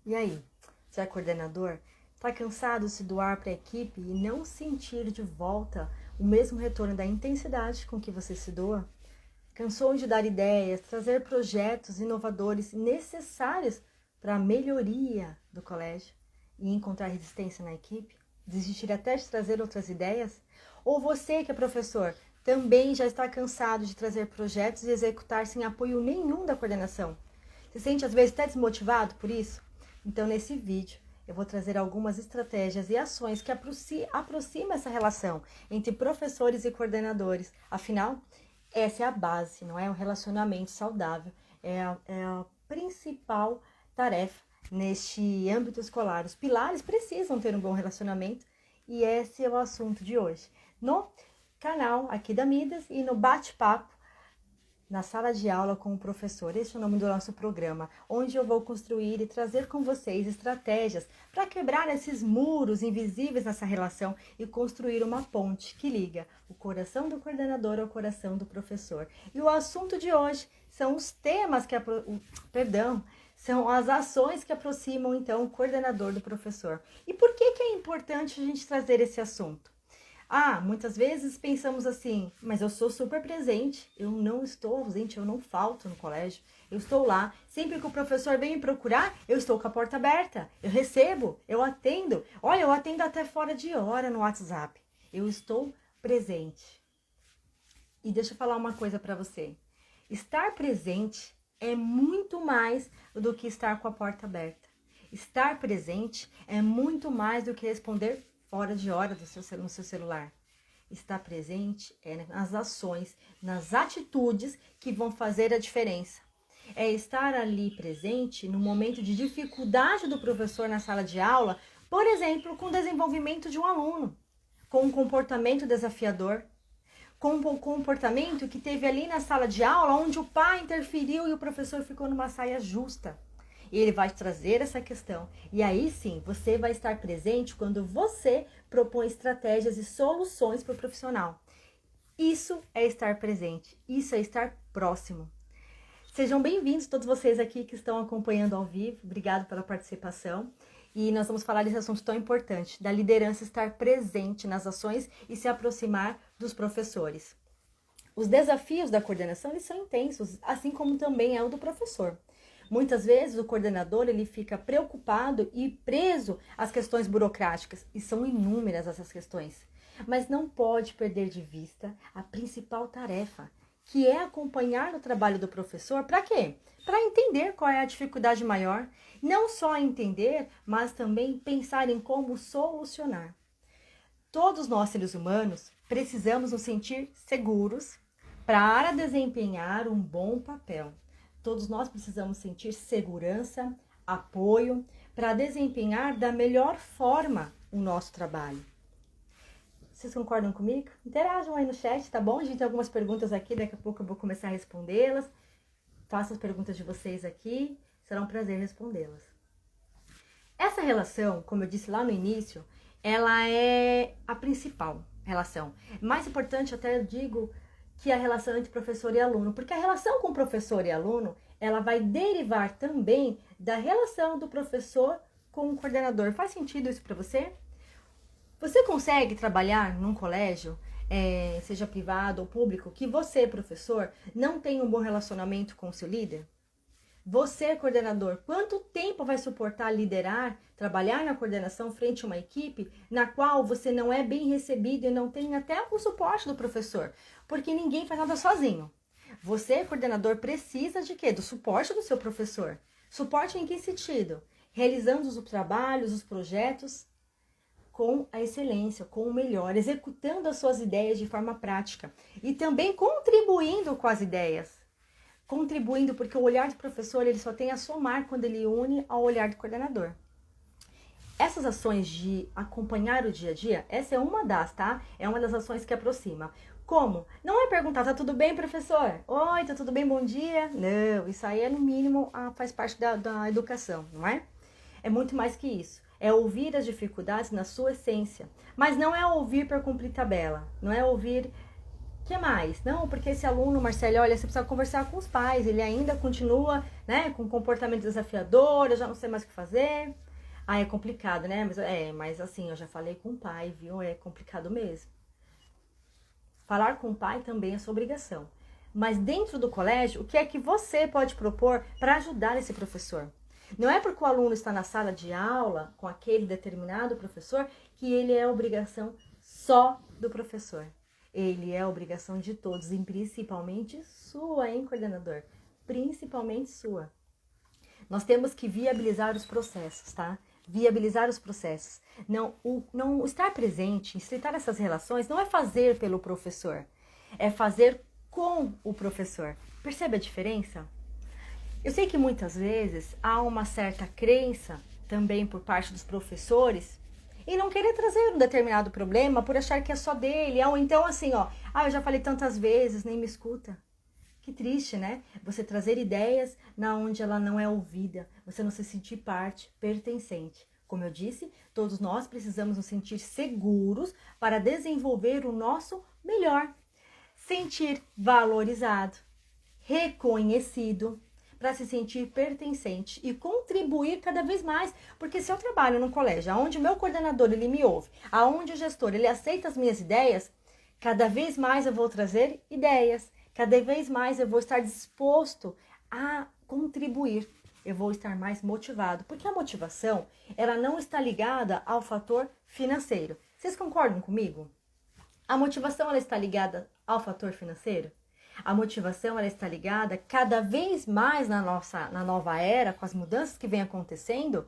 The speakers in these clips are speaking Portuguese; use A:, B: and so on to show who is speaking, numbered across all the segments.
A: E aí, você é coordenador? Está cansado de se doar para a equipe e não sentir de volta o mesmo retorno da intensidade com que você se doa? Cansou de dar ideias, trazer projetos inovadores necessários para a melhoria do colégio e encontrar resistência na equipe? Desistir até de trazer outras ideias? Ou você que é professor, também já está cansado de trazer projetos e executar sem apoio nenhum da coordenação? Se sente às vezes até desmotivado por isso? Então nesse vídeo eu vou trazer algumas estratégias e ações que aproximam essa relação entre professores e coordenadores. Afinal, essa é a base, não é? Um relacionamento saudável é a principal tarefa neste âmbito escolar. Os pilares precisam ter um bom relacionamento e esse é o assunto de hoje. No canal aqui da Midas e no bate-papo na sala de aula com o professor. Este é o nome do nosso programa, onde eu vou construir e trazer com vocês estratégias para quebrar esses muros invisíveis nessa relação e construir uma ponte que liga o coração do coordenador ao coração do professor. E o assunto de hoje são os temas são as ações que aproximam então o coordenador do professor. E por que é importante a gente trazer esse assunto? Muitas vezes pensamos assim, mas eu sou super presente, eu não estou ausente, eu não falto no colégio, eu estou lá. Sempre que o professor vem me procurar, eu estou com a porta aberta, eu recebo, eu atendo. Olha, eu atendo até fora de hora no WhatsApp. Eu estou presente. E deixa eu falar uma coisa para você. Estar presente é muito mais do que estar com a porta aberta. Estar presente é muito mais do que responder fora de hora no seu celular. Estar presente é nas ações, nas atitudes que vão fazer a diferença. É estar ali presente no momento de dificuldade do professor na sala de aula, por exemplo, com o desenvolvimento de um aluno, com um comportamento desafiador, com um comportamento que teve ali na sala de aula, onde o pai interferiu e o professor ficou numa saia justa. E ele vai trazer essa questão. E aí sim, você vai estar presente quando você propõe estratégias e soluções para o profissional. Isso é estar presente. Isso é estar próximo. Sejam bem-vindos todos vocês aqui que estão acompanhando ao vivo. Obrigado pela participação. E nós vamos falar desse assunto tão importante, da liderança estar presente nas ações e se aproximar dos professores. Os desafios da coordenação eles são intensos, assim como também é o do professor. Muitas vezes o coordenador ele fica preocupado e preso às questões burocráticas, e são inúmeras essas questões. Mas não pode perder de vista a principal tarefa, que é acompanhar o trabalho do professor. Para quê? Para entender qual é a dificuldade maior, não só entender, mas também pensar em como solucionar. Todos nós, seres humanos, precisamos nos sentir seguros para desempenhar um bom papel. Todos nós precisamos sentir segurança, apoio, para desempenhar da melhor forma o nosso trabalho. Vocês concordam comigo? Interajam aí no chat, tá bom? A gente tem algumas perguntas aqui, daqui a pouco eu vou começar a respondê-las. Faço as perguntas de vocês aqui, será um prazer respondê-las. Essa relação, como eu disse lá no início, ela é a principal relação. Mais importante, até eu digo, que a relação entre professor e aluno, porque a relação com professor e aluno, ela vai derivar também da relação do professor com o coordenador. Faz sentido isso para você? Você consegue trabalhar num colégio, seja privado ou público, que você, professor, não tem um bom relacionamento com o seu líder? Você, coordenador, quanto tempo vai suportar liderar, trabalhar na coordenação frente a uma equipe na qual você não é bem recebido e não tem até o suporte do professor? Porque ninguém faz nada sozinho. Você, coordenador, precisa de quê? Do suporte do seu professor. Suporte em que sentido? Realizando os trabalhos, os projetos com a excelência, com o melhor, executando as suas ideias de forma prática e também contribuindo com as ideias. Contribuindo, porque o olhar do professor ele só tem a somar quando ele une ao olhar do coordenador. Essas ações de acompanhar o dia a dia, essa é uma das, tá? É uma das ações que aproxima. Como? Não é perguntar, tá tudo bem, professor? Oi, tá tudo bem, bom dia? Não, isso aí é no mínimo, faz parte da educação, não é? É muito mais que isso. É ouvir as dificuldades na sua essência. Mas não é ouvir para cumprir tabela, não é ouvir O que mais? Não, porque esse aluno, Marcelo, olha, você precisa conversar com os pais, ele ainda continua, né, com comportamento desafiador, eu já não sei mais o que fazer. Ah, é complicado, né? Mas assim, eu já falei com o pai, viu? É complicado mesmo. Falar com o pai também é sua obrigação. Mas dentro do colégio, o que é que você pode propor para ajudar esse professor? Não é porque o aluno está na sala de aula com aquele determinado professor que ele é obrigação só do professor. Ele é obrigação de todos, e principalmente sua, hein, coordenador? Principalmente sua. Nós temos que viabilizar os processos, tá? Viabilizar os processos. Não estar presente, estreitar essas relações, não é fazer pelo professor, é fazer com o professor. Percebe a diferença? Eu sei que muitas vezes há uma certa crença também por parte dos professores em não querer trazer um determinado problema por achar que é só dele. Ou então assim, ó, eu já falei tantas vezes, nem me escuta. Que triste, né? Você trazer ideias na onde ela não é ouvida, você não se sentir parte, pertencente. Como eu disse, todos nós precisamos nos sentir seguros para desenvolver o nosso melhor. Sentir valorizado, reconhecido, para se sentir pertencente e contribuir cada vez mais. Porque se eu trabalho num colégio onde o meu coordenador ele me ouve, aonde o gestor ele aceita as minhas ideias, cada vez mais eu vou trazer ideias, cada vez mais eu vou estar disposto a contribuir. Eu vou estar mais motivado, porque a motivação, ela não está ligada ao fator financeiro. Vocês concordam comigo? A motivação, ela está ligada ao fator financeiro? A motivação, ela está ligada cada vez mais na nova era, com as mudanças que vem acontecendo,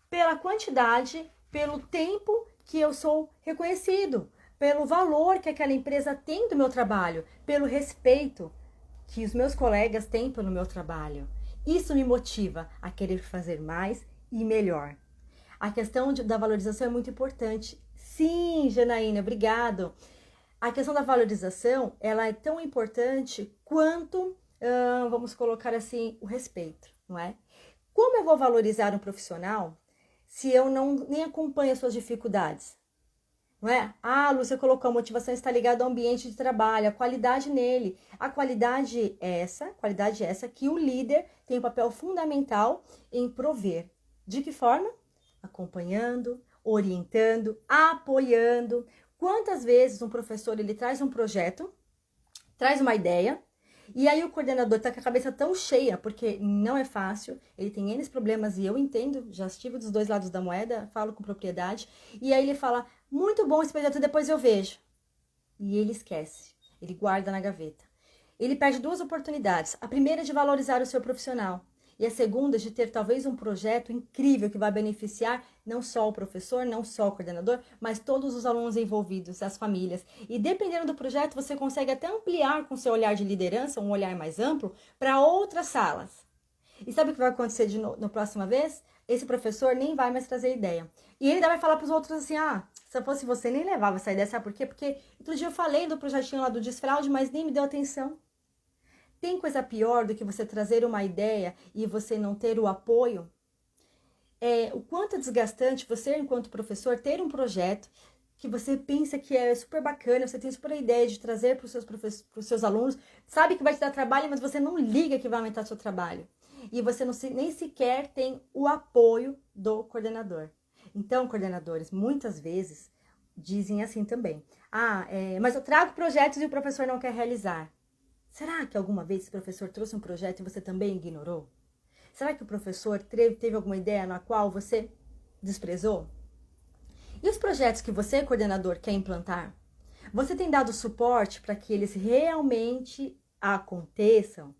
A: pela quantidade, pelo tempo que eu sou reconhecido, pelo valor que aquela empresa tem do meu trabalho, pelo respeito que os meus colegas têm pelo meu trabalho. Isso me motiva a querer fazer mais e melhor. A questão da valorização é muito importante. Sim, Janaína, obrigado. A questão da valorização, ela é tão importante quanto, vamos colocar assim, o respeito, não é? Como eu vou valorizar um profissional se eu nem acompanho as suas dificuldades? Não é? Lúcia colocou, a motivação está ligada ao ambiente de trabalho, a qualidade nele. A qualidade é essa que o líder tem um papel fundamental em prover. De que forma? Acompanhando, orientando, apoiando. Quantas vezes um professor ele traz um projeto, traz uma ideia, e aí o coordenador está com a cabeça tão cheia, porque não é fácil, ele tem N problemas e eu entendo, já estive dos dois lados da moeda, falo com propriedade, e aí ele fala, muito bom esse projeto, depois eu vejo. E ele esquece, ele guarda na gaveta. Ele perde duas oportunidades, a primeira é de valorizar o seu profissional, e a segunda é de ter talvez um projeto incrível que vai beneficiar não só o professor, não só o coordenador, mas todos os alunos envolvidos, as famílias. E dependendo do projeto, você consegue até ampliar com seu olhar de liderança, um olhar mais amplo, para outras salas. E sabe o que vai acontecer na próxima vez? Esse professor nem vai mais trazer ideia. E ele ainda vai falar para os outros assim, se eu fosse você, nem levava essa ideia. Sabe por quê? Porque outro dia eu falei do projetinho lá do desfraude, mas nem me deu atenção. Tem coisa pior do que você trazer uma ideia e você não ter o apoio? O quanto é desgastante você, enquanto professor, ter um projeto que você pensa que é super bacana, você tem super ideia de trazer para os seus alunos, sabe que vai te dar trabalho, mas você não liga que vai aumentar o seu trabalho. E você nem sequer tem o apoio do coordenador. Então, coordenadores, muitas vezes dizem assim também, mas eu trago projetos e o professor não quer realizar. Será que alguma vez esse professor trouxe um projeto e você também ignorou? Será que o professor teve alguma ideia na qual você desprezou? E os projetos que você, coordenador, quer implantar? Você tem dado suporte para que eles realmente aconteçam?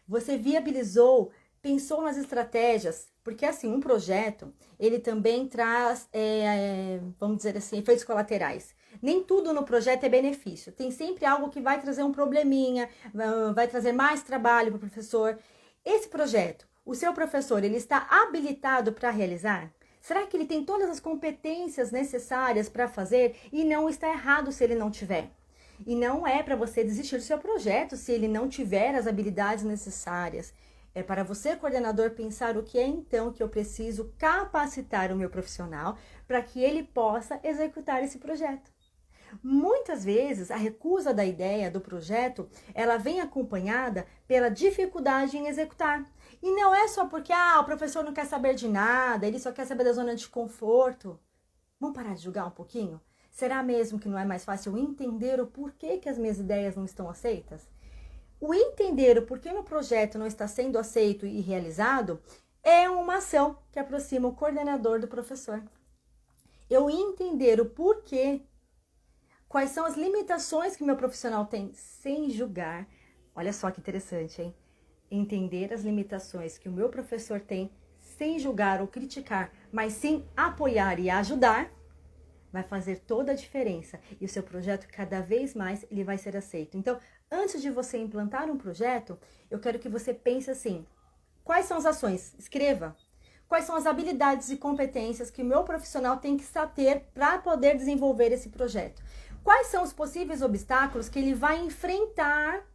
A: Você viabilizou, pensou nas estratégias? Porque assim, um projeto, ele também traz, vamos dizer assim, efeitos colaterais. Nem tudo no projeto é benefício. Tem sempre algo que vai trazer um probleminha, vai trazer mais trabalho para o professor. Esse projeto, o seu professor, ele está habilitado para realizar? Será que ele tem todas as competências necessárias para fazer? E não está errado se ele não tiver. E não é para você desistir do seu projeto se ele não tiver as habilidades necessárias. É para você, coordenador, pensar o que é então que eu preciso capacitar o meu profissional para que ele possa executar esse projeto. Muitas vezes, a recusa da ideia, do projeto, ela vem acompanhada pela dificuldade em executar. E não é só porque o professor não quer saber de nada, ele só quer saber da zona de conforto. Vamos parar de julgar um pouquinho? Será mesmo que não é mais fácil entender o porquê que as minhas ideias não estão aceitas? O entender o porquê meu projeto não está sendo aceito e realizado é uma ação que aproxima o coordenador do professor. Eu entender o porquê, quais são as limitações que meu profissional tem, sem julgar. Olha só que interessante, hein? Entender as limitações que o meu professor tem, sem julgar ou criticar, mas sim apoiar e ajudar, vai fazer toda a diferença. E o seu projeto, cada vez mais, ele vai ser aceito. Então, antes de você implantar um projeto, eu quero que você pense assim: quais são as ações? Escreva. Quais são as habilidades e competências que o meu profissional tem que ter para poder desenvolver esse projeto? Quais são os possíveis obstáculos que ele vai enfrentar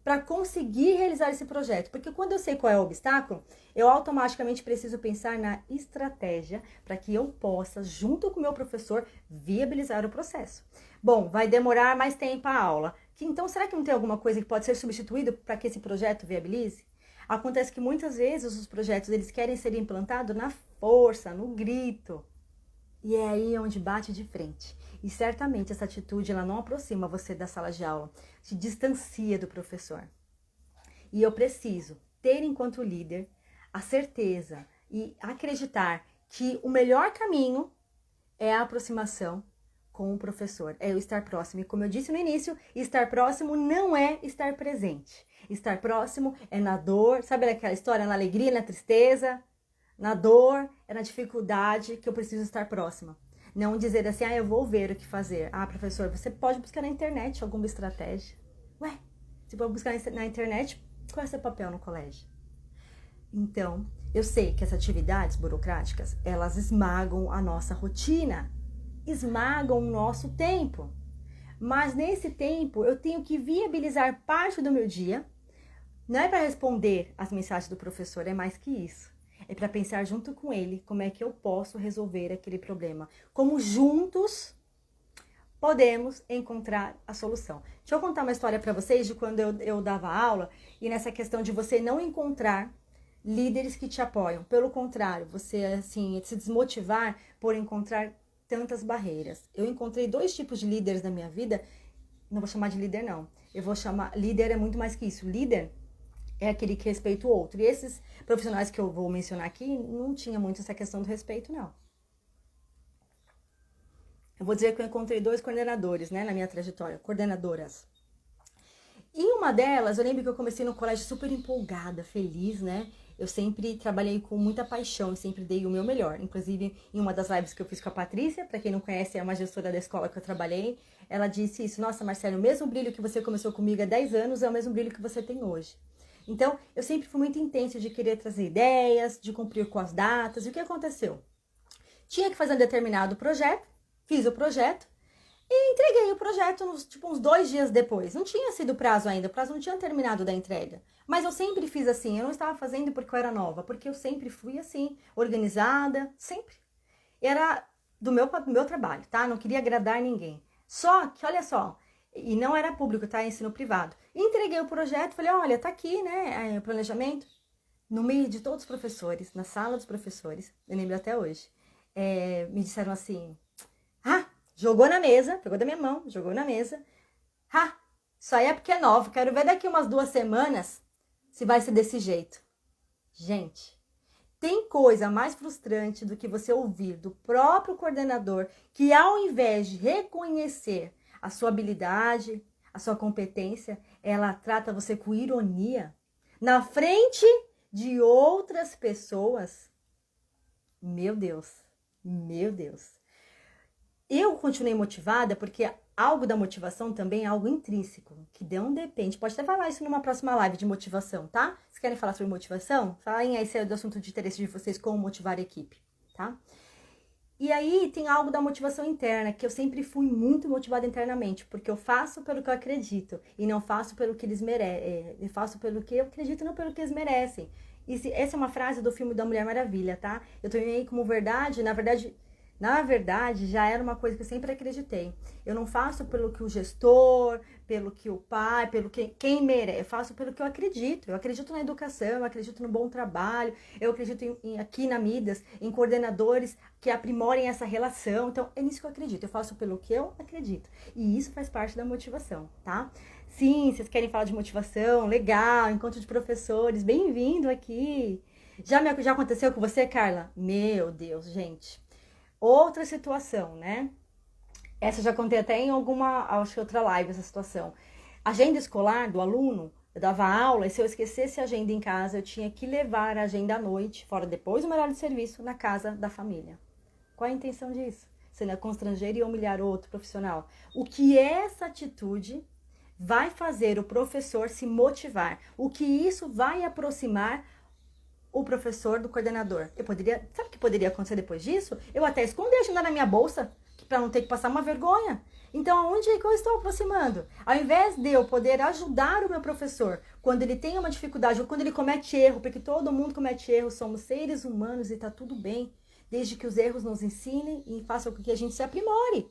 A: para conseguir realizar esse projeto? Porque quando eu sei qual é o obstáculo, eu automaticamente preciso pensar na estratégia para que eu possa, junto com o meu professor, viabilizar o processo. Bom, vai demorar mais tempo a aula. Então, será que não tem alguma coisa que pode ser substituído para que esse projeto viabilize? Acontece que muitas vezes os projetos eles querem ser implantados na força, no grito. E é aí onde bate de frente. E certamente essa atitude ela não aproxima você da sala de aula, te distancia do professor. E eu preciso ter enquanto líder a certeza e acreditar que o melhor caminho é a aproximação com o professor, é o estar próximo. E como eu disse no início, estar próximo não é estar presente. Estar próximo é na dor, sabe aquela história, na alegria, na tristeza, na dor, é na dificuldade que eu preciso estar próxima. Não dizer assim, eu vou ver o que fazer. Professor, você pode buscar na internet alguma estratégia. Ué, você pode buscar na internet, qual é o seu papel no colégio? Então, eu sei que essas atividades burocráticas, elas esmagam a nossa rotina, esmagam o nosso tempo. Mas nesse tempo, eu tenho que viabilizar parte do meu dia. Não é para responder as mensagens do professor, é mais que isso. É para pensar junto com ele como é que eu posso resolver aquele problema. Como juntos podemos encontrar a solução. Deixa eu contar uma história para vocês de quando eu dava aula e nessa questão de você não encontrar líderes que te apoiam. Pelo contrário, você assim se desmotivar por encontrar tantas barreiras. Eu encontrei 2 tipos de líderes na minha vida. Não vou chamar de líder, não. Eu vou chamar... Líder é muito mais que isso. Líder é aquele que respeita o outro. E esses profissionais que eu vou mencionar aqui, não tinha muito essa questão do respeito, não. Eu vou dizer que eu encontrei 2 coordenadores, né, na minha trajetória. Coordenadoras. E uma delas, eu lembro que eu comecei no colégio super empolgada, feliz, né? Eu sempre trabalhei com muita paixão e sempre dei o meu melhor. Inclusive, em uma das lives que eu fiz com a Patrícia, para quem não conhece, é uma gestora da escola que eu trabalhei, ela disse isso: nossa, Marcelo, o mesmo brilho que você começou comigo há 10 anos é o mesmo brilho que você tem hoje. Então, eu sempre fui muito intensa de querer trazer ideias, de cumprir com as datas. E o que aconteceu? Tinha que fazer um determinado projeto, fiz o projeto e entreguei o projeto uns 2 dias depois. Não tinha sido o prazo ainda, o prazo não tinha terminado da entrega. Mas eu sempre fiz assim, eu não estava fazendo porque eu era nova, porque eu sempre fui assim, organizada, sempre. Era do meu trabalho, tá? Não queria agradar ninguém. Só que, olha só, e não era público, tá? Ensino privado. Entreguei o projeto, falei, olha, tá aqui, né, o planejamento. No meio de todos os professores, na sala dos professores, eu lembro até hoje, me disseram assim, jogou na mesa, pegou da minha mão, jogou na mesa. Isso aí é porque é novo, quero ver daqui umas 2 semanas se vai ser desse jeito. Gente, tem coisa mais frustrante do que você ouvir do próprio coordenador que, ao invés de reconhecer a sua habilidade, a sua competência, ela trata você com ironia na frente de outras pessoas. Meu Deus, meu Deus. Eu continuei motivada porque algo da motivação também é algo intrínseco, que não depende. Pode até falar isso numa próxima live de motivação, tá? Se querem falar sobre motivação, falem aí se é do assunto de interesse de vocês, como motivar a equipe, tá? E aí tem algo da motivação interna, que eu sempre fui muito motivada internamente, porque eu faço pelo que eu acredito e não faço pelo que eles merecem. Eu faço pelo que eu acredito e não pelo que eles merecem. Essa é uma frase do filme da Mulher Maravilha, tá? Eu tomei como verdade, na verdade, Na verdade, já era uma coisa que eu sempre acreditei. Eu não faço pelo que o gestor, pelo que o pai, pelo que quem merece. Eu faço pelo que eu acredito. Eu acredito na educação, eu acredito no bom trabalho, eu acredito aqui na Midas, em coordenadores que aprimorem essa relação. Então, é nisso que eu acredito. Eu faço pelo que eu acredito. E isso faz parte da motivação, tá? Sim, vocês querem falar de motivação? Legal, encontro de professores, bem-vindo aqui. Já aconteceu com você, Carla? Meu Deus, gente. Outra situação, né? Essa eu já contei até em alguma, acho que outra live, essa situação. Agenda escolar do aluno, eu dava aula, e se eu esquecesse a agenda em casa, eu tinha que levar a agenda à noite, fora depois do meu horário de serviço, na casa da família. Qual a intenção disso? Você não é constranger e humilhar outro profissional. O que essa atitude vai fazer o professor se motivar? O que isso vai aproximar o professor do coordenador? Sabe o que poderia acontecer depois disso? Eu até escondi a agenda na minha bolsa, para não ter que passar uma vergonha. Então, aonde é que eu estou aproximando? Ao invés de eu poder ajudar o meu professor quando ele tem uma dificuldade ou quando ele comete erro, porque todo mundo comete erro, somos seres humanos e está tudo bem, desde que os erros nos ensinem e façam com que a gente se aprimore.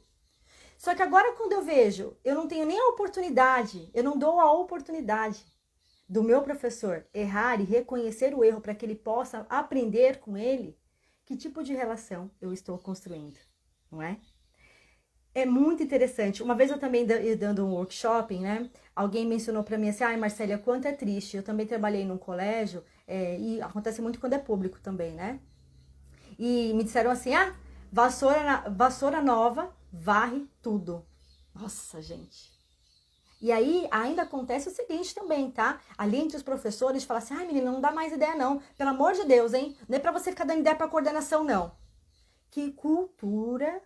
A: Só que agora, quando eu vejo, eu não tenho nem a oportunidade, eu não dou a oportunidade do meu professor errar e reconhecer o erro para que ele possa aprender com ele, que tipo de relação eu estou construindo, não é? É muito interessante. Uma vez eu também dando um workshop, né? Alguém mencionou para mim assim, ai, Marcélia, quanto é triste. Eu também trabalhei num colégio, e acontece muito quando é público também, né? E me disseram assim, vassoura nova varre tudo. Nossa, gente. E aí, ainda acontece o seguinte também, tá? Ali entre os professores, falam assim, ai, menina, não dá mais ideia não. Pelo amor de Deus, hein? Não é pra você ficar dando ideia pra coordenação, não. Que cultura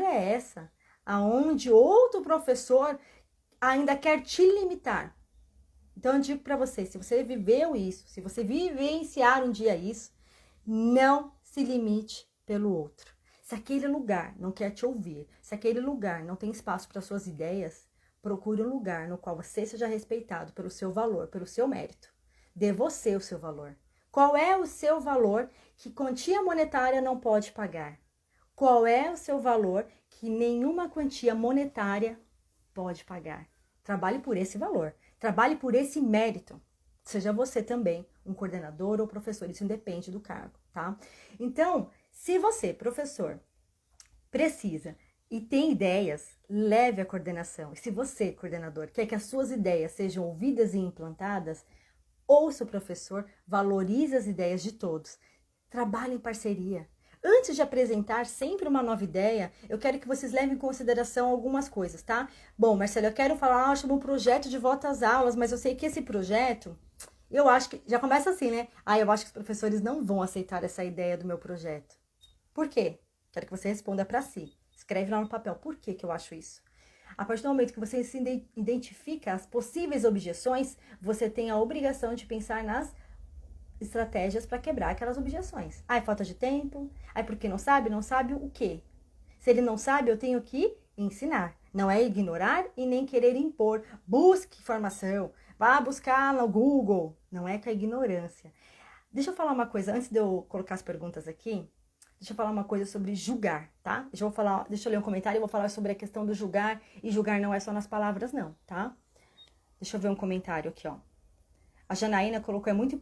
A: é essa? Aonde outro professor ainda quer te limitar. Então, eu digo pra você, se você viveu isso, se você vivenciar um dia isso, não se limite pelo outro. Se aquele lugar não quer te ouvir, se aquele lugar não tem espaço para suas ideias, procure um lugar no qual você seja respeitado pelo seu valor, pelo seu mérito. Dê você o seu valor. Qual é o seu valor que quantia monetária não pode pagar? Qual é o seu valor que nenhuma quantia monetária pode pagar? Trabalhe por esse valor. Trabalhe por esse mérito. Seja você também um coordenador ou professor. Isso independe do cargo, tá? Então, se você, professor, precisa e tem ideias, leve a coordenação. E se você, coordenador, quer que as suas ideias sejam ouvidas e implantadas, ouça o professor, valorize as ideias de todos. Trabalhe em parceria. Antes de apresentar sempre uma nova ideia, eu quero que vocês levem em consideração algumas coisas, tá? Bom, Marcelo, eu quero falar sobre um projeto de volta às aulas, mas eu sei que esse projeto, eu acho que, já começa assim, né? Eu acho que os professores não vão aceitar essa ideia do meu projeto. Por quê? Quero que você responda para si. Escreve lá no papel, por que eu acho isso? A partir do momento que você se identifica as possíveis objeções, você tem a obrigação de pensar nas estratégias para quebrar aquelas objeções. É falta de tempo? Porque não sabe? Não sabe o quê? Se ele não sabe, eu tenho que ensinar. Não é ignorar e nem querer impor. Busque informação. Vá buscar no Google. Não é com a ignorância. Deixa eu falar uma coisa, antes de eu colocar as perguntas aqui, deixa eu falar uma coisa sobre julgar, tá? Deixa eu ler um comentário e vou falar sobre a questão do julgar, e julgar não é só nas palavras não, tá? Deixa eu ver um comentário aqui, ó. A Janaína colocou, é muito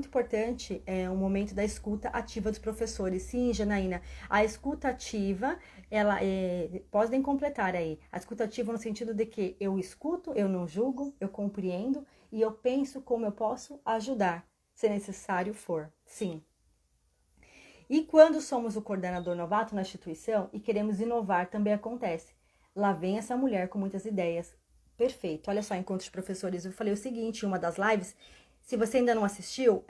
A: importante o momento da escuta ativa dos professores. Sim, Janaína, a escuta ativa, ela podem completar aí. A escuta ativa no sentido de que eu escuto, eu não julgo, eu compreendo e eu penso como eu posso ajudar, se necessário for. Sim. E quando somos o coordenador novato na instituição e queremos inovar, também acontece. Lá vem essa mulher com muitas ideias. Perfeito. Olha só, encontro de professores, eu falei o seguinte em uma das lives, se você ainda não assistiu,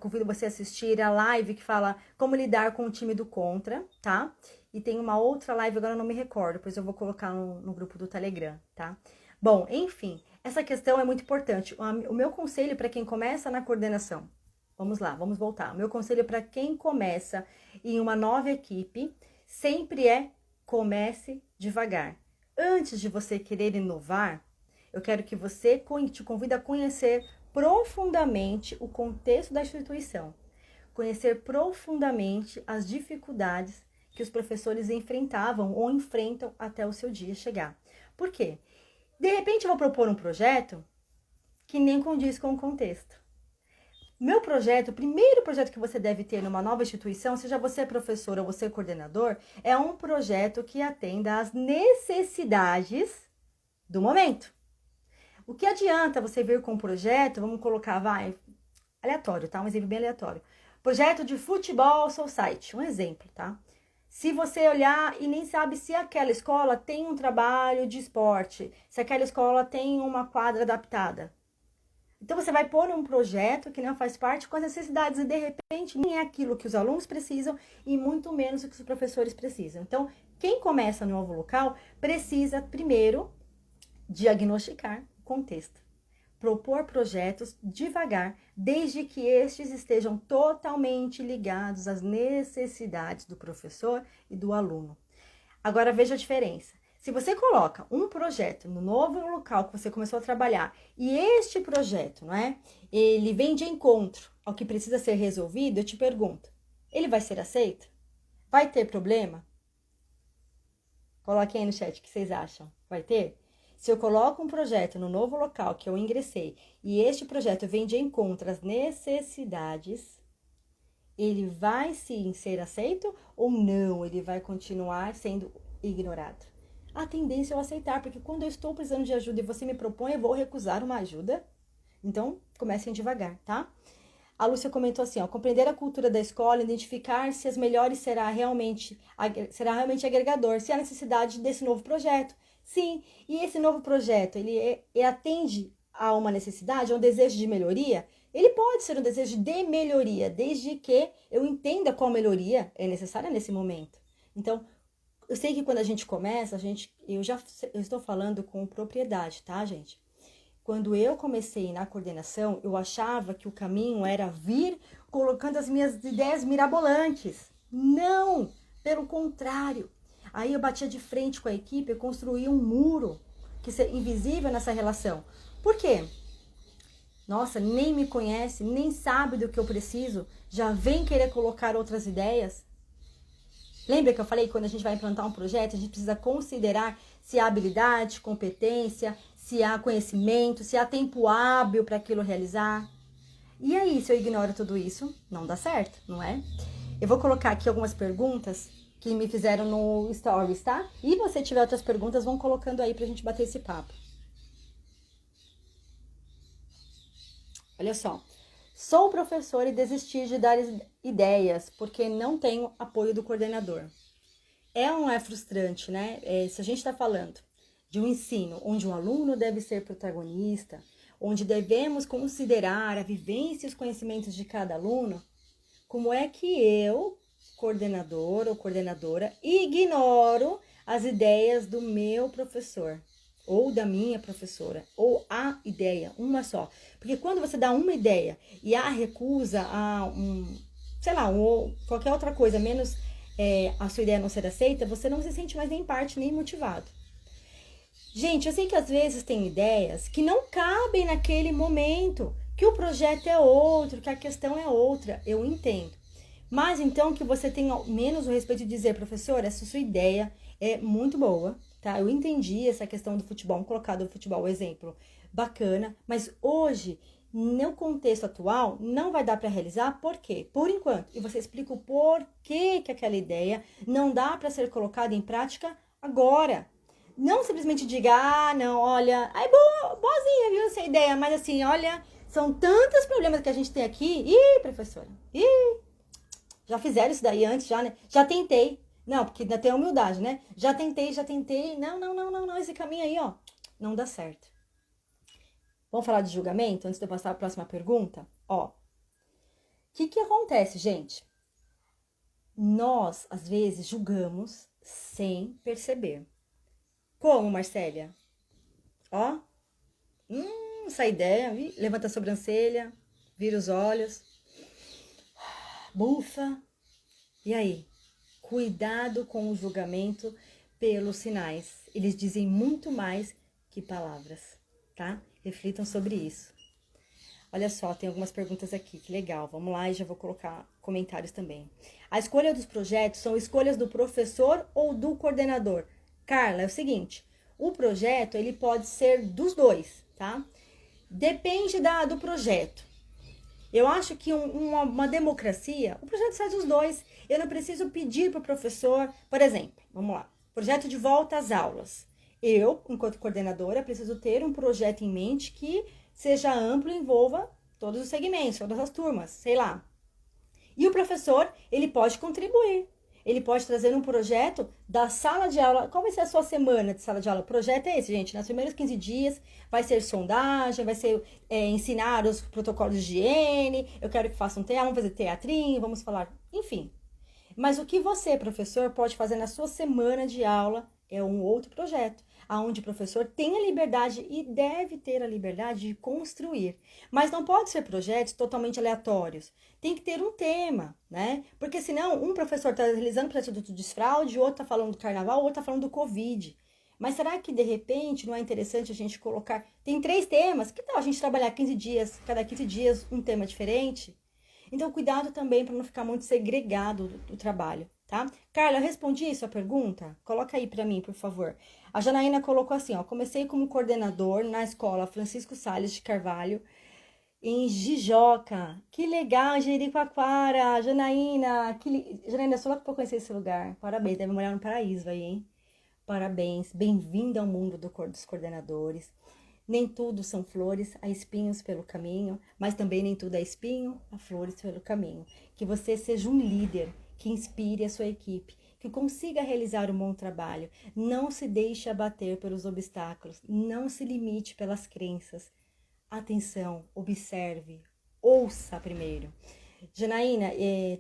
A: convido você a assistir a live que fala como lidar com o time do contra, tá? E tem uma outra live, agora eu não me recordo, pois eu vou colocar no grupo do Telegram, tá? Bom, enfim, essa questão é muito importante. O meu conselho para quem começa na coordenação, vamos lá, vamos voltar. O meu conselho para quem começa em uma nova equipe, sempre comece devagar. Antes de você querer inovar, eu quero que você te convide a conhecer profundamente o contexto da instituição. conhecer profundamente as dificuldades que os professores enfrentavam ou enfrentam até o seu dia chegar. Por quê? De repente eu vou propor um projeto que nem condiz com o contexto. Meu projeto, o primeiro projeto que você deve ter numa nova instituição, seja você professor ou você coordenador, é um projeto que atenda às necessidades do momento. O que adianta você vir com um projeto, vamos colocar, aleatório, tá? Um exemplo bem aleatório. Projeto de futebol society, um exemplo, tá? Se você olhar e nem sabe se aquela escola tem um trabalho de esporte, se aquela escola tem uma quadra adaptada. Então, você vai pôr um projeto que não faz parte com as necessidades e, de repente, nem é aquilo que os alunos precisam e muito menos o que os professores precisam. Então, quem começa no novo local precisa, primeiro, diagnosticar o contexto. Propor projetos devagar, desde que estes estejam totalmente ligados às necessidades do professor e do aluno. Agora, veja a diferença. Se você coloca um projeto no novo local que você começou a trabalhar e este projeto, não é? Ele vem de encontro ao que precisa ser resolvido, eu te pergunto, ele vai ser aceito? Vai ter problema? Coloquem aí no chat o que vocês acham. Vai ter? Se eu coloco um projeto no novo local que eu ingressei e este projeto vem de encontro às necessidades, ele vai sim ser aceito ou não? Ele vai continuar sendo ignorado? A tendência é eu aceitar, porque quando eu estou precisando de ajuda e você me propõe, eu vou recusar uma ajuda. Então, comecem devagar, tá? A Lúcia comentou assim, ó, compreender a cultura da escola, identificar se as melhores será realmente agregador, se há necessidade desse novo projeto. Sim, e esse novo projeto, ele atende a uma necessidade, a um desejo de melhoria? Ele pode ser um desejo de melhoria, desde que eu entenda qual melhoria é necessária nesse momento. Então, eu sei que quando a gente começa, eu estou falando com propriedade, tá, gente? Quando eu comecei na coordenação, eu achava que o caminho era vir colocando as minhas ideias mirabolantes. Não, pelo contrário. Aí eu batia de frente com a equipe e construía um muro invisível nessa relação. Por quê? Nossa, nem me conhece, nem sabe do que eu preciso, já vem querer colocar outras ideias. Lembra que eu falei que quando a gente vai implantar um projeto, a gente precisa considerar se há habilidade, competência, se há conhecimento, se há tempo hábil para aquilo realizar. E aí, se eu ignoro tudo isso, não dá certo, não é? Eu vou colocar aqui algumas perguntas que me fizeram no Stories, tá? E você tiver outras perguntas, vão colocando aí pra gente bater esse papo. Olha só. Sou professor e desisti de dar ideias porque não tenho apoio do coordenador. É ou não é frustrante, né? Se a gente está falando de um ensino onde o aluno deve ser protagonista, onde devemos considerar a vivência e os conhecimentos de cada aluno, como é que eu, coordenador ou coordenadora, ignoro as ideias do meu professor? Ou da minha professora, ou a ideia, uma só. Porque quando você dá uma ideia e a recusa a qualquer outra coisa, menos a sua ideia não ser aceita, você não se sente mais nem parte, nem motivado. Gente, eu sei que às vezes tem ideias que não cabem naquele momento, que o projeto é outro, que a questão é outra, eu entendo. Mas então que você tenha menos o respeito de dizer, professor, essa sua ideia é muito boa, tá? Eu entendi essa questão do futebol, vamos colocar do futebol, exemplo, bacana, mas hoje, no contexto atual, não vai dar para realizar, por quê? Por enquanto. E você explica o porquê que aquela ideia não dá para ser colocada em prática agora. Não simplesmente diga, não, olha, boazinha, viu, essa ideia, mas assim, olha, são tantos problemas que a gente tem aqui. Ih, professora, já fizeram isso daí antes, já, né? Já tentei. Não, porque ainda tem humildade, né? Já tentei. Não, esse caminho aí, ó, não dá certo. Vamos falar de julgamento antes de eu passar a próxima pergunta? Ó, o que acontece, gente? Nós, às vezes, julgamos sem perceber. Como, Marcélia? Ó, essa ideia, levanta a sobrancelha, vira os olhos, bufa. E aí? Cuidado com o julgamento pelos sinais. Eles dizem muito mais que palavras, tá? Reflitam sobre isso. Olha só, tem algumas perguntas aqui, que legal. Vamos lá e já vou colocar comentários também. A escolha dos projetos são escolhas do professor ou do coordenador? Carla, é o seguinte, o projeto, ele pode ser dos dois, tá? Depende do projeto. Eu acho que uma democracia, o projeto faz os dois. Eu não preciso pedir para o professor, por exemplo, vamos lá, projeto de volta às aulas. Eu, enquanto coordenadora, preciso ter um projeto em mente que seja amplo e envolva todos os segmentos, todas as turmas, sei lá. E o professor, ele pode contribuir. Ele pode trazer um projeto da sala de aula. Qual vai ser a sua semana de sala de aula? O projeto é esse, gente. Nos primeiros 15 dias vai ser sondagem, vai ser ensinar os protocolos de higiene. Eu quero que façam teatro, vamos fazer teatrinho, vamos falar, enfim. Mas o que você, professor, pode fazer na sua semana de aula é um outro projeto, onde o professor tem a liberdade e deve ter a liberdade de construir. Mas não pode ser projetos totalmente aleatórios. Tem que ter um tema, né? Porque senão um professor está realizando o projeto do desfraude, o outro está falando do carnaval, o outro está falando do Covid. Mas será que, de repente, não é interessante a gente colocar... Tem 3 temas, que tal a gente trabalhar 15 dias, cada 15 dias um tema diferente? Então, cuidado também para não ficar muito segregado do trabalho, tá? Carla, eu respondi a sua pergunta? Coloca aí para mim, por favor. A Janaína colocou assim, ó, comecei como coordenador na escola Francisco Salles de Carvalho, em Jijoca. Que legal, Jericoacoara, Janaína. Janaína, sou louca pra conhecer esse lugar. Parabéns, deve morar no paraíso aí, hein? Parabéns, bem-vinda ao mundo dos coordenadores. Nem tudo são flores, há espinhos pelo caminho, mas também nem tudo é espinho, há flores pelo caminho. Que você seja um líder que inspire a sua equipe, que consiga realizar um bom trabalho. Não se deixe abater pelos obstáculos, não se limite pelas crenças. Atenção, observe, ouça primeiro. Janaína,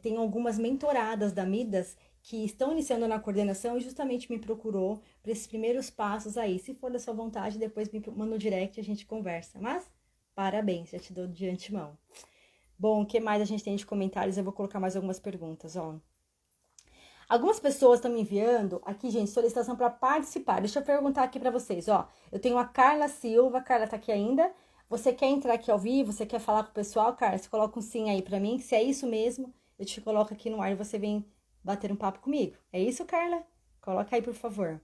A: tem algumas mentoradas da Midas que estão iniciando na coordenação e justamente me procurou para esses primeiros passos aí. Se for da sua vontade, depois me manda no direct e a gente conversa. Mas, parabéns, já te dou de antemão. Bom, o que mais a gente tem de comentários? Eu vou colocar mais algumas perguntas, ó. Algumas pessoas estão me enviando aqui, gente, solicitação para participar. Deixa eu perguntar aqui para vocês, ó. Eu tenho a Carla Silva, a Carla tá aqui ainda. Você quer entrar aqui ao vivo? Você quer falar com o pessoal? Carla, você coloca um sim aí para mim. Se é isso mesmo, eu te coloco aqui no ar e você vem bater um papo comigo. É isso, Carla? Coloca aí, por favor.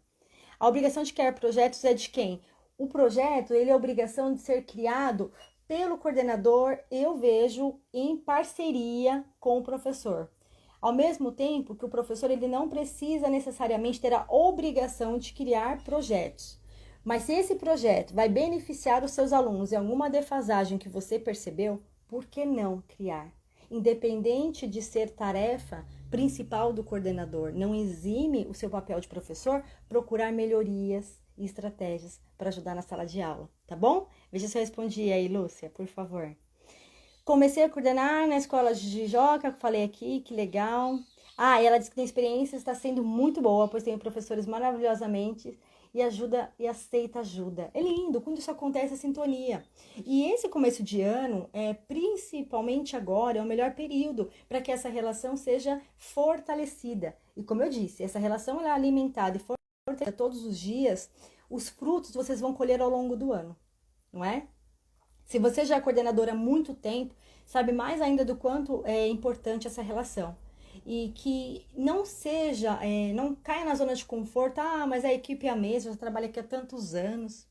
A: A obrigação de criar projetos é de quem? O projeto, ele é obrigação de ser criado pelo coordenador, eu vejo, em parceria com o professor. Ao mesmo tempo que o professor, ele não precisa necessariamente ter a obrigação de criar projetos. Mas se esse projeto vai beneficiar os seus alunos em alguma defasagem que você percebeu, por que não criar? Independente de ser tarefa principal do coordenador, não exime o seu papel de professor procurar melhorias e estratégias para ajudar na sala de aula, tá bom? Veja se eu respondi aí, Lúcia, por favor. Comecei a coordenar na escola de Jijoca, que falei aqui, que legal. Ah, ela disse que a experiência está sendo muito boa, pois tem professores maravilhosamente e ajuda e aceita ajuda. É lindo, quando isso acontece, a sintonia. E esse começo de ano, principalmente agora, é o melhor período para que essa relação seja fortalecida. E como eu disse, essa relação ela é alimentada e fortalecida todos os dias, os frutos vocês vão colher ao longo do ano, não é? Se você já é coordenadora há muito tempo, sabe mais ainda do quanto é importante essa relação. E que não seja, não caia na zona de conforto, mas a equipe é a mesma, já trabalho aqui há tantos anos,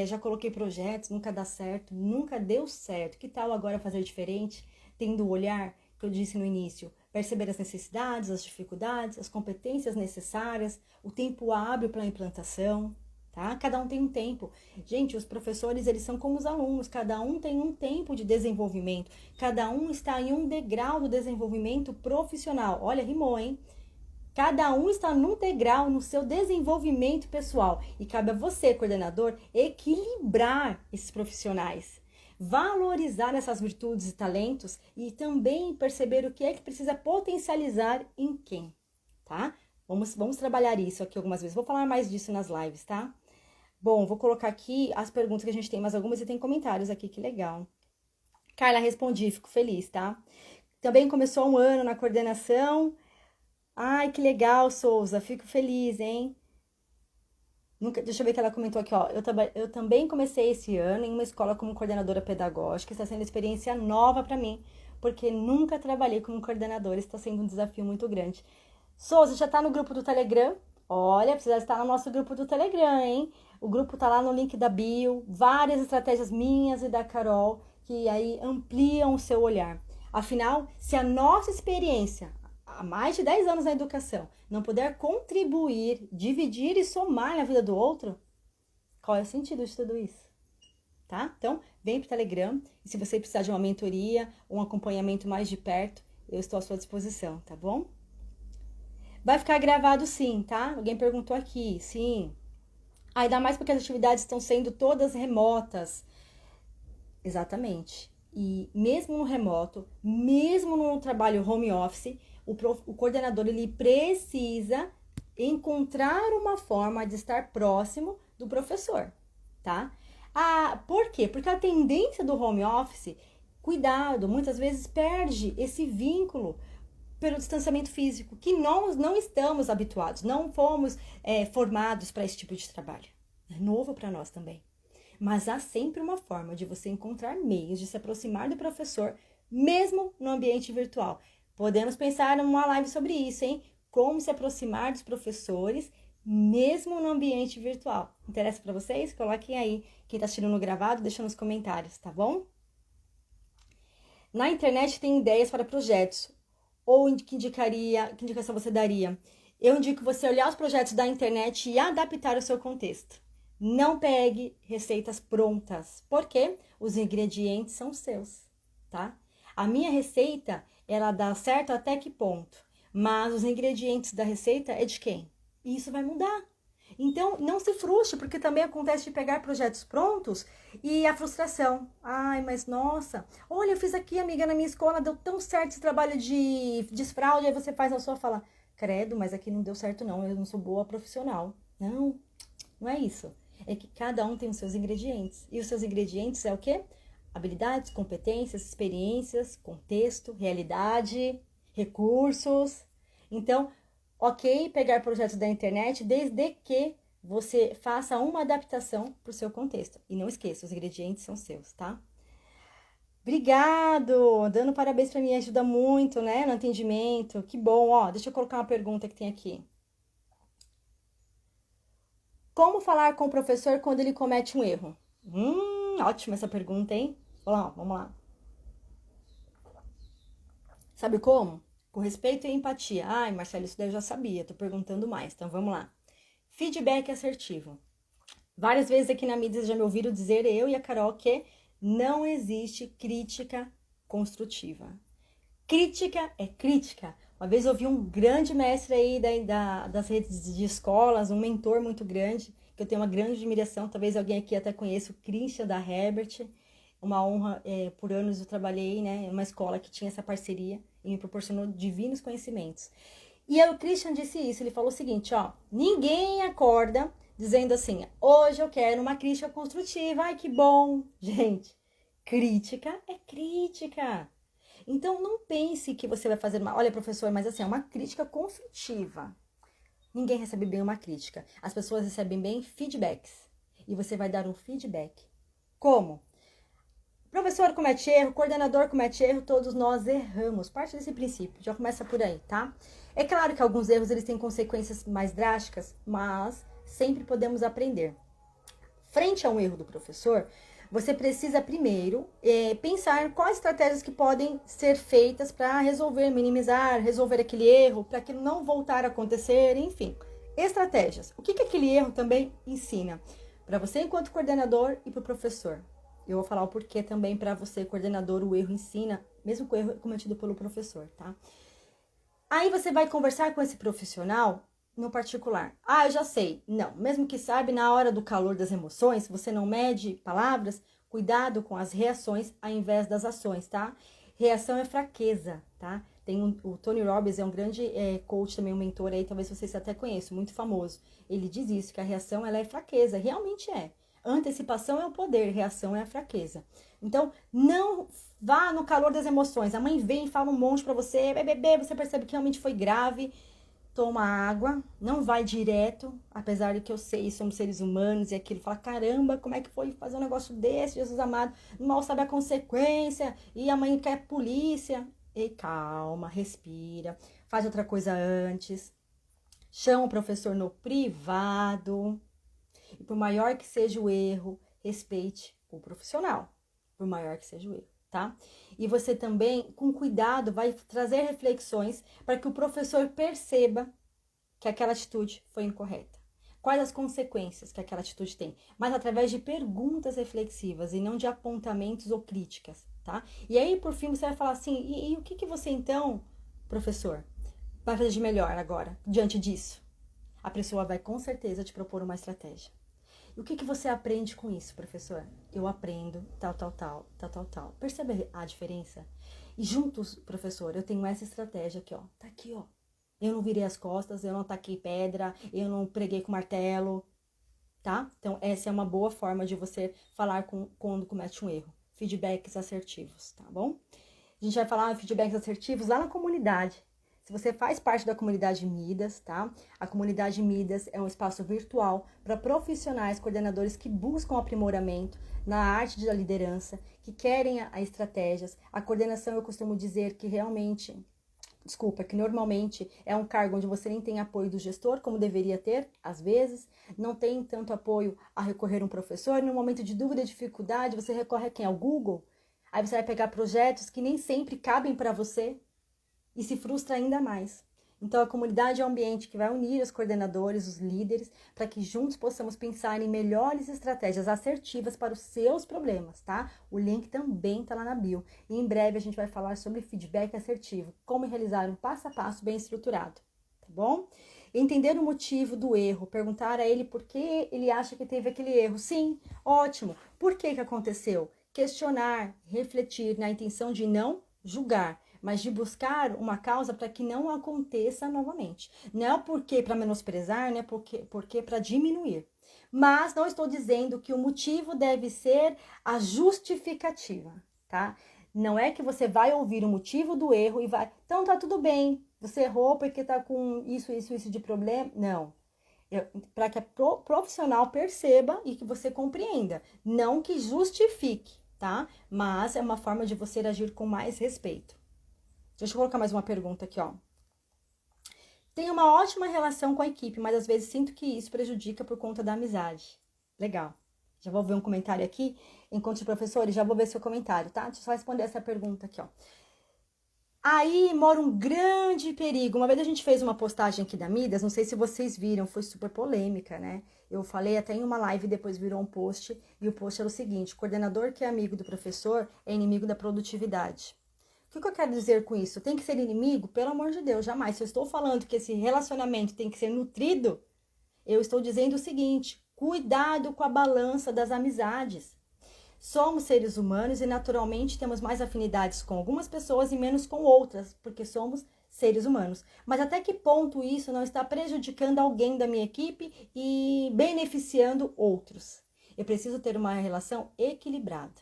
A: já coloquei projetos, nunca dá certo, nunca deu certo. Que tal agora fazer diferente, tendo o olhar que eu disse no início, perceber as necessidades, as dificuldades, as competências necessárias, o tempo hábil para a implantação, tá? Cada um tem um tempo. Gente, os professores, eles são como os alunos, cada um tem um tempo de desenvolvimento, cada um está em um degrau do desenvolvimento profissional. Olha, rimou, hein? Cada um está num degrau no seu desenvolvimento pessoal e cabe a você, coordenador, equilibrar esses profissionais, valorizar essas virtudes e talentos e também perceber o que é que precisa potencializar em quem, tá? Vamos trabalhar isso aqui algumas vezes. Vou falar mais disso nas lives, tá? Bom, vou colocar aqui as perguntas que a gente tem, mais algumas e tem comentários aqui, que legal. Carla, respondi, fico feliz, tá? Também começou um ano na coordenação. Ai, que legal, Souza, fico feliz, hein? Deixa eu ver o que ela comentou aqui, ó. Eu também comecei esse ano em uma escola como coordenadora pedagógica. Está sendo uma experiência nova para mim, porque nunca trabalhei como coordenadora. Está sendo um desafio muito grande. Souza, já tá no grupo do Telegram? Olha, precisa estar no nosso grupo do Telegram, hein? O grupo tá lá no link da bio. Várias estratégias minhas e da Carol que aí ampliam o seu olhar. Afinal, se a nossa experiência há mais de 10 anos na educação não puder contribuir, dividir e somar na vida do outro, qual é o sentido de tudo isso? Tá? Então, vem pro Telegram e se você precisar de uma mentoria, um acompanhamento mais de perto, eu estou à sua disposição, tá bom? Vai ficar gravado sim, tá? Alguém perguntou aqui, sim. Ainda mais porque as atividades estão sendo todas remotas. Exatamente. E mesmo no remoto, mesmo no trabalho home office, o coordenador ele precisa encontrar uma forma de estar próximo do professor, tá? Por quê? Porque a tendência do home office, cuidado, muitas vezes perde esse vínculo pelo distanciamento físico, que nós não estamos habituados, não fomos formados para esse tipo de trabalho. É novo para nós também. Mas há sempre uma forma de você encontrar meios de se aproximar do professor, mesmo no ambiente virtual. Podemos pensar numa live sobre isso, hein? Como se aproximar dos professores, mesmo no ambiente virtual. Interessa para vocês? Coloquem aí. Quem está assistindo no gravado, deixa nos comentários, tá bom? Na internet tem ideias para projetos. Ou que indicação você daria? Eu indico você olhar os projetos da internet e adaptar o seu contexto. Não pegue receitas prontas, porque os ingredientes são seus, tá? A minha receita, ela dá certo até que ponto? Mas os ingredientes da receita é de quem? E isso vai mudar. Então, não se frustre, porque também acontece de pegar projetos prontos e a frustração. Ai, mas nossa, olha, eu fiz aqui, amiga, na minha escola, deu tão certo esse trabalho de desfraude, aí você faz na sua fala, credo, mas aqui não deu certo não, eu não sou boa profissional. Não, não é isso. É que cada um tem os seus ingredientes. E os seus ingredientes é o quê? Habilidades, competências, experiências, contexto, realidade, recursos. Então, ok pegar projetos da internet desde que você faça uma adaptação para o seu contexto. E não esqueça, os ingredientes são seus, tá? Obrigado! Dando parabéns para mim, ajuda muito, né? No atendimento. Que bom, ó. Deixa eu colocar uma pergunta que tem aqui. Como falar com o professor quando ele comete um erro? Ótima essa pergunta, hein? Vamos lá. Sabe como? Com respeito e empatia. Ai, Marcelo, isso daí eu já sabia, tô perguntando mais, então vamos lá. Feedback assertivo. Várias vezes aqui na mídia já me ouviram dizer, eu e a Carol, que não existe crítica construtiva. Crítica é crítica. Uma vez eu vi um grande mestre aí das redes de escolas, um mentor muito grande, que eu tenho uma grande admiração, talvez alguém aqui até conheça, o Christian da Herbert. Uma honra, por anos eu trabalhei, né, em uma escola que tinha essa parceria e me proporcionou divinos conhecimentos. E aí o Christian disse isso, ele falou o seguinte, ó, ninguém acorda dizendo assim, hoje eu quero uma crítica construtiva, ai que bom. Gente, crítica é crítica. Então, não pense que você vai fazer uma... Olha, professor, mas assim, é uma crítica construtiva. Ninguém recebe bem uma crítica. As pessoas recebem bem feedbacks. E você vai dar um feedback. Como? Professor comete erro, coordenador comete erro, todos nós erramos. Parte desse princípio, já começa por aí, tá? É claro que alguns erros eles têm consequências mais drásticas, mas sempre podemos aprender. Frente a um erro do professor, você precisa primeiro pensar quais estratégias que podem ser feitas para resolver, minimizar, resolver aquele erro, para aquilo não voltar a acontecer, enfim. Estratégias. O que aquele erro também ensina? Para você enquanto coordenador e para o professor. Eu vou falar o porquê também para você, coordenador, o erro ensina, mesmo que o erro é cometido pelo professor, tá? Aí você vai conversar com esse profissional no particular. Ah, eu já sei. Não, mesmo que saiba, na hora do calor das emoções, você não mede palavras, cuidado com as reações ao invés das ações, tá? Reação é fraqueza, tá? O Tony Robbins é um grande coach também, um mentor aí, talvez vocês até conheçam, muito famoso. Ele diz isso, que a reação ela é fraqueza, realmente é. Antecipação é o poder, reação é a fraqueza. Então, não vá no calor das emoções. A mãe vem e fala um monte pra você, bebê, você percebe que realmente foi grave. toma água, não vai direto, apesar de que eu sei, somos seres humanos e aquilo fala, caramba, como é que foi fazer um negócio desse, Jesus amado, mal sabe a consequência, e a mãe quer polícia. E calma, respira, faz outra coisa antes, chama o professor no privado, e por maior que seja o erro, respeite o profissional, por maior que seja o erro, tá? E você também, com cuidado, vai trazer reflexões para que o professor perceba que aquela atitude foi incorreta. Quais as consequências que aquela atitude tem? Mas através de perguntas reflexivas e não de apontamentos ou críticas, tá? E aí, por fim, você vai falar assim, e o que você então, professor, vai fazer de melhor agora, diante disso? A pessoa vai com certeza te propor uma estratégia. E o que você aprende com isso, professor? Eu aprendo tal. Percebe a diferença? E juntos, professor, eu tenho essa estratégia aqui, ó. Tá aqui, ó. Eu não virei as costas, eu não taquei pedra, eu não preguei com martelo, tá? Então, essa é uma boa forma de você falar quando comete um erro. Feedbacks assertivos, tá bom? A gente vai falar feedbacks assertivos lá na comunidade. Se você faz parte da comunidade Midas, tá? A comunidade Midas é um espaço virtual para profissionais, coordenadores que buscam aprimoramento na arte da liderança, que querem estratégias. A coordenação, eu costumo dizer que que normalmente é um cargo onde você nem tem apoio do gestor, como deveria ter, às vezes, não tem tanto apoio a recorrer a um professor. No momento de dúvida e dificuldade, você recorre a quem? Ao Google. Aí você vai pegar projetos que nem sempre cabem para você e se frustra ainda mais. Então, a comunidade é um ambiente que vai unir os coordenadores, os líderes, para que juntos possamos pensar em melhores estratégias assertivas para os seus problemas, tá? O link também está lá na bio. E em breve a gente vai falar sobre feedback assertivo, como realizar um passo a passo bem estruturado, tá bom? Entender o motivo do erro, perguntar a ele por que ele acha que teve aquele erro. Sim, ótimo. Por que aconteceu? Questionar, refletir na intenção de não julgar, mas de buscar uma causa para que não aconteça novamente. Não é porque para menosprezar, não é porque para diminuir. Mas não estou dizendo que o motivo deve ser a justificativa, tá? Não é que você vai ouvir o motivo do erro e vai, então tá tudo bem, você errou porque tá com isso de problema. Não. Para que a profissional perceba e que você compreenda. Não que justifique, tá? Mas é uma forma de você agir com mais respeito. Deixa eu colocar mais uma pergunta aqui, ó. Tenho uma ótima relação com a equipe, mas às vezes sinto que isso prejudica por conta da amizade. Legal. Já vou ver um comentário aqui. Enquanto professores, já vou ver seu comentário, tá? Deixa eu só responder essa pergunta aqui, ó. Aí mora um grande perigo. Uma vez a gente fez uma postagem aqui da Midas, não sei se vocês viram, foi super polêmica, né? Eu falei até em uma live, depois virou um post, e o post era o seguinte: coordenador que é amigo do professor é inimigo da produtividade. O que eu quero dizer com isso? Tem que ser inimigo? Pelo amor de Deus, jamais. Se eu estou falando que esse relacionamento tem que ser nutrido, eu estou dizendo o seguinte: cuidado com a balança das amizades. Somos seres humanos e naturalmente temos mais afinidades com algumas pessoas e menos com outras, porque somos seres humanos. Mas até que ponto isso não está prejudicando alguém da minha equipe e beneficiando outros? Eu preciso ter uma relação equilibrada.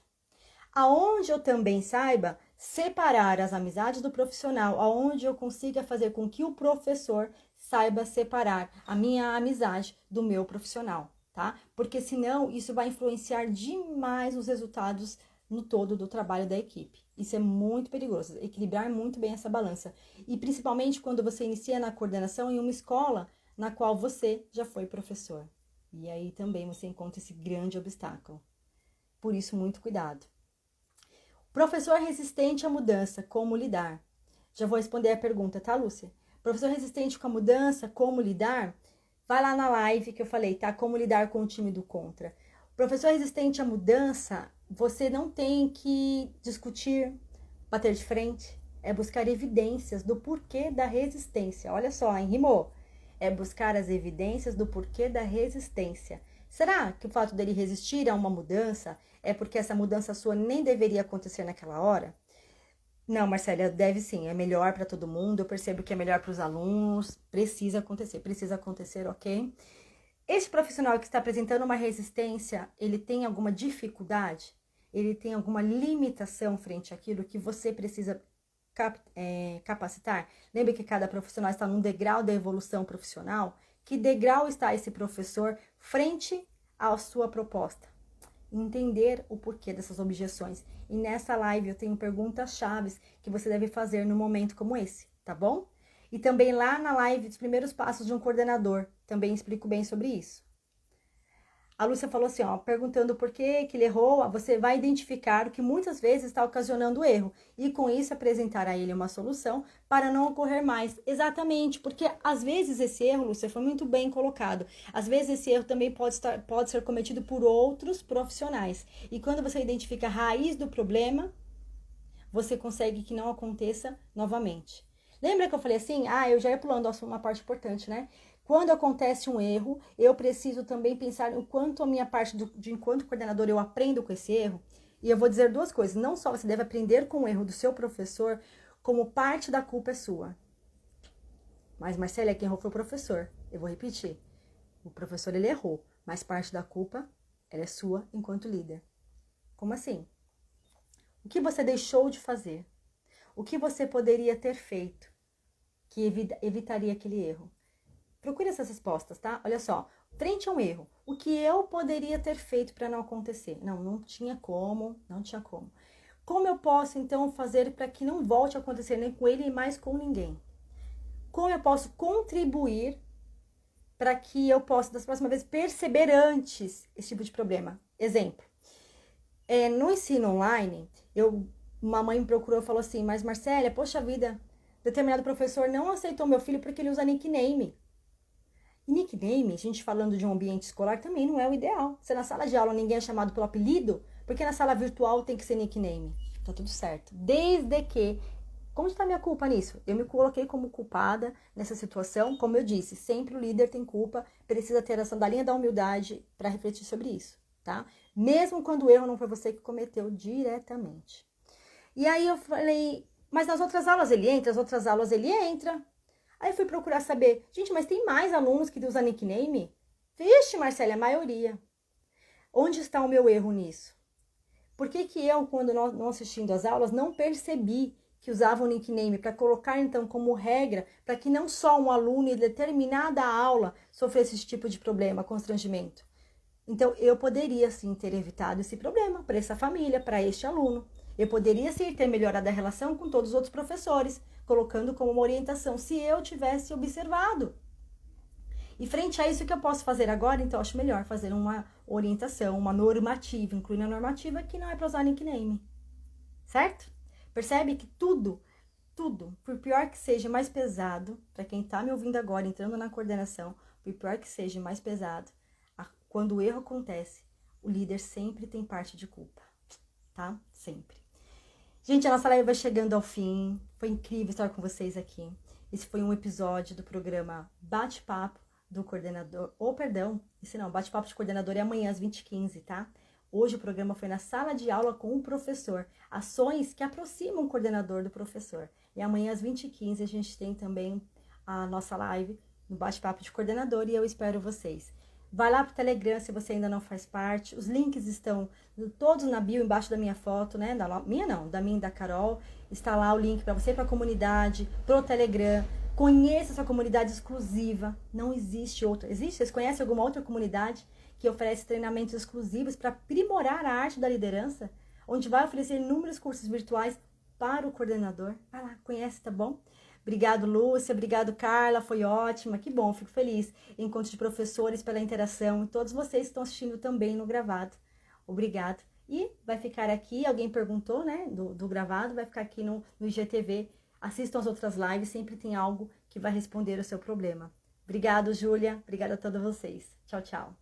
A: Aonde eu também saiba separar as amizades do profissional, aonde eu consiga fazer com que o professor saiba separar a minha amizade do meu profissional, tá? Porque senão isso vai influenciar demais os resultados no todo do trabalho da equipe. Isso é muito perigoso, equilibrar muito bem essa balança. E principalmente quando você inicia na coordenação em uma escola na qual você já foi professor. E aí também você encontra esse grande obstáculo. Por isso, muito cuidado. Professor resistente à mudança, como lidar? Já vou responder a pergunta, tá, Lúcia? Professor resistente com a mudança, como lidar? Vai lá na live que eu falei, tá? Como lidar com o time do contra. Professor resistente à mudança, você não tem que discutir, bater de frente. É buscar evidências do porquê da resistência. Olha só, hein? Rimou. É buscar as evidências do porquê da resistência. Será que o fato dele resistir a uma mudança é porque essa mudança sua nem deveria acontecer naquela hora? Não, Marcela, deve sim, é melhor para todo mundo, eu percebo que é melhor para os alunos, precisa acontecer, ok? Esse profissional que está apresentando uma resistência, ele tem alguma dificuldade? Ele tem alguma limitação frente àquilo que você precisa capacitar? Lembra que cada profissional está num degrau da evolução profissional? Que degrau está esse professor frente à sua proposta? Entender o porquê dessas objeções. E nessa live eu tenho perguntas-chave que você deve fazer num momento como esse, tá bom? E também lá na live dos primeiros passos de um coordenador, também explico bem sobre isso. A Lúcia falou assim, ó, perguntando por que ele errou, você vai identificar o que muitas vezes está ocasionando o erro e com isso apresentar a ele uma solução para não ocorrer mais. Exatamente, porque às vezes esse erro, Lúcia, foi muito bem colocado. Às vezes esse erro também pode ser cometido por outros profissionais. E quando você identifica a raiz do problema, você consegue que não aconteça novamente. Lembra que eu falei assim? Eu já ia pulando uma parte importante, né? Quando acontece um erro, eu preciso também pensar o quanto a minha parte de enquanto coordenador eu aprendo com esse erro. E eu vou dizer duas coisas. Não só você deve aprender com o erro do seu professor, como parte da culpa é sua. Mas, Marcela, quem errou foi o professor. Eu vou repetir. O professor, ele errou. Mas parte da culpa, ela é sua enquanto líder. Como assim? O que você deixou de fazer? O que você poderia ter feito que evitaria aquele erro? Procure essas respostas, tá? Olha só, frente a um erro, o que eu poderia ter feito para não acontecer? Não tinha como, não tinha como. Como eu posso, então, fazer para que não volte a acontecer nem com ele e mais com ninguém? Como eu posso contribuir para que eu possa, das próximas vezes, perceber antes esse tipo de problema? Exemplo, no ensino online, uma mãe me procurou e falou assim, mas Marcélia, poxa vida, determinado professor não aceitou meu filho porque ele usa nickname. E nickname, a gente falando de um ambiente escolar, também não é o ideal. Se na sala de aula ninguém é chamado pelo apelido, porque na sala virtual tem que ser nickname. Tá tudo certo. Desde que... Como está a minha culpa nisso? Eu me coloquei como culpada nessa situação. Como eu disse, sempre o líder tem culpa, precisa ter a sandalinha da humildade para refletir sobre isso, tá? Mesmo quando o erro não foi você que cometeu diretamente. E aí eu falei, mas nas outras aulas ele entra, as outras aulas ele entra. Aí fui procurar saber, gente, mas tem mais alunos que usam nickname? Vixe, Marcela, a maioria. Onde está o meu erro nisso? Por que eu, quando não assistindo às aulas, não percebi que usavam nickname para colocar, então, como regra, para que não só um aluno em determinada aula sofresse esse tipo de problema, constrangimento? Então, eu poderia, sim, ter evitado esse problema para essa família, para este aluno. Eu poderia, sim, ter melhorado a relação com todos os outros professores, colocando como uma orientação, se eu tivesse observado. E frente a isso, o que eu posso fazer agora? Então, eu acho melhor fazer uma orientação, uma normativa, incluindo a normativa, que não é para usar nickname. Certo? Percebe que tudo, por pior que seja mais pesado, para quem está me ouvindo agora, entrando na coordenação, por pior que seja mais pesado, quando o erro acontece, o líder sempre tem parte de culpa, tá? Sempre. Gente, a nossa live vai chegando ao fim. Foi incrível estar com vocês aqui. Esse foi um episódio do programa Bate-Papo do Coordenador. Bate-Papo de Coordenador é amanhã às 20h15, tá? Hoje o programa foi na sala de aula com o professor. Ações que aproximam o coordenador do professor. E amanhã às 20h15 a gente tem também a nossa live no Bate-Papo de Coordenador e eu espero vocês. Vai lá pro Telegram se você ainda não faz parte. Os links estão todos na bio, embaixo da minha foto, né? Da minha e da Carol. Está lá o link para você, para a comunidade, pro Telegram. Conheça essa comunidade exclusiva. Não existe outra. Existe? Vocês conhecem alguma outra comunidade que oferece treinamentos exclusivos para aprimorar a arte da liderança? Onde vai oferecer inúmeros cursos virtuais para o coordenador? Vai lá, conhece, tá bom? Obrigado, Lúcia. Obrigado, Carla. Foi ótima. Que bom, fico feliz. Encontro de professores pela interação. E todos vocês que estão assistindo também no gravado. Obrigado. E vai ficar aqui, alguém perguntou, né, do gravado, vai ficar aqui no IGTV. Assistam as outras lives, sempre tem algo que vai responder o seu problema. Obrigado, Júlia. Obrigada a todos vocês. Tchau, tchau.